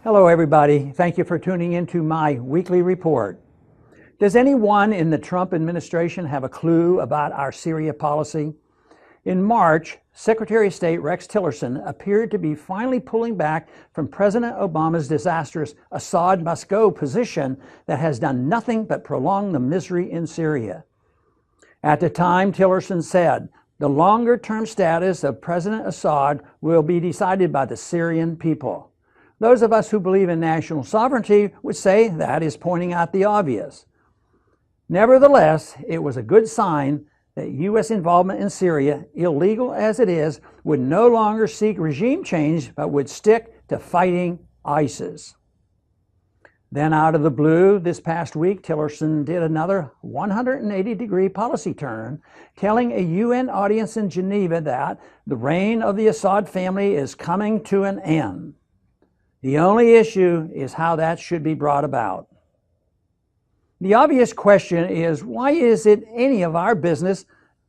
Hello everybody, thank you for tuning into my weekly report. Does anyone in the Trump administration have a clue about our Syria policy? In March, Secretary of State Rex Tillerson appeared to be finally pulling back from President Obama's disastrous Assad must go position that has done nothing but prolong the misery in Syria. At the time, Tillerson said, the longer-term status of President Assad will be decided by the Syrian people. Those of us who believe in national sovereignty would say that is pointing out the obvious. Nevertheless, it was a good sign that U.S. involvement in Syria, illegal as it is, would no longer seek regime change, but would stick to fighting ISIS. Then out of the blue, this past week, Tillerson did another 180-degree policy turn, telling a UN audience in Geneva that the reign of the Assad family is coming to an end. The only issue is how that should be brought about. The obvious question is, why is it any of our business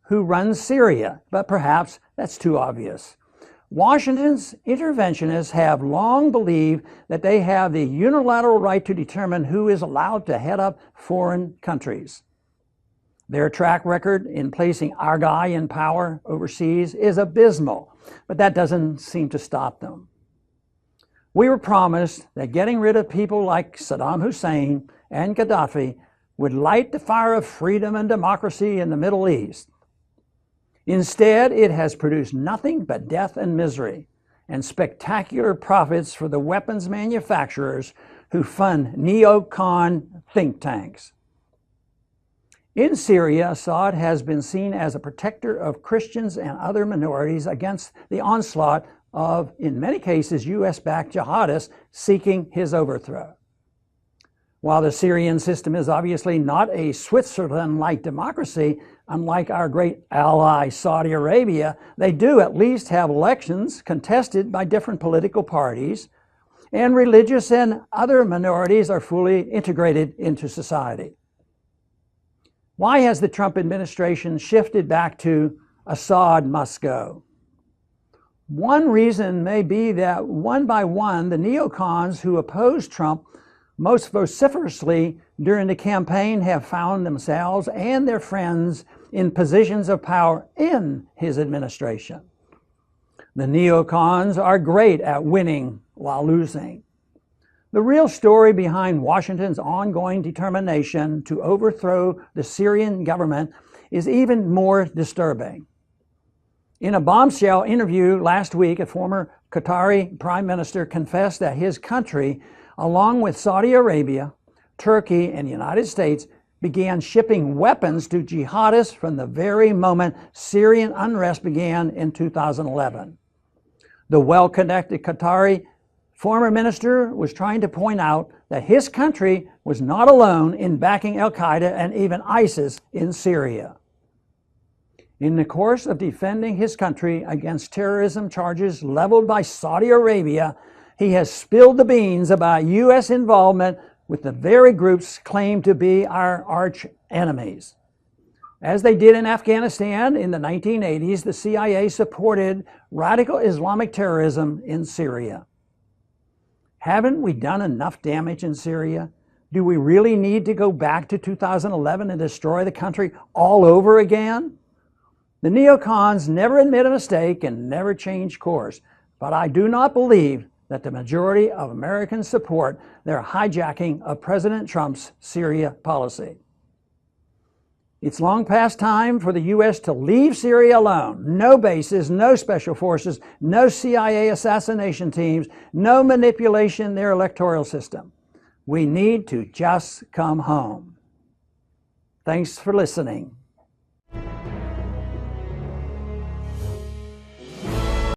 who runs Syria? But perhaps that's too obvious. Washington's interventionists have long believed that they have the unilateral right to determine who is allowed to head up foreign countries. Their track record in placing our guy in power overseas is abysmal, but that doesn't seem to stop them. We were promised that getting rid of people like Saddam Hussein and Gaddafi would light the fire of freedom and democracy in the Middle East. Instead, it has produced nothing but death and misery, and spectacular profits for the weapons manufacturers who fund neocon think tanks. In Syria, Assad has been seen as a protector of Christians and other minorities against the onslaught of, in many cases, U.S.-backed jihadists seeking his overthrow. While the Syrian system is obviously not a Switzerland-like democracy, unlike our great ally Saudi Arabia, they do at least have elections contested by different political parties, and religious and other minorities are fully integrated into society. Why has the Trump administration shifted back to Assad must go? One reason may be that one by one, the neocons who oppose Trump most vociferously during the campaign have found themselves and their friends in positions of power in his administration. The neocons are great at winning while losing. The real story behind Washington's ongoing determination to overthrow the Syrian government is even more disturbing. In a bombshell interview last week, a former Qatari prime minister confessed that his country, along with Saudi Arabia, Turkey, and the United States, began shipping weapons to jihadists from the very moment Syrian unrest began in 2011. The well-connected Qatari former minister was trying to point out that his country was not alone in backing al-Qaeda and even ISIS in Syria. In the course of defending his country against terrorism charges leveled by Saudi Arabia, he has spilled the beans about U.S. involvement with the very groups claimed to be our arch enemies. As they did in Afghanistan in the 1980s, the CIA supported radical Islamic terrorism in Syria. Haven't we done enough damage in Syria? Do we really need to go back to 2011 and destroy the country all over again? The neocons never admit a mistake and never change course, but I do not believe that the majority of Americans support their hijacking of President Trump's Syria policy. It's long past time for the U.S. to leave Syria alone. No bases, no special forces, no CIA assassination teams, no manipulation in their electoral system. We need to just come home. Thanks for listening.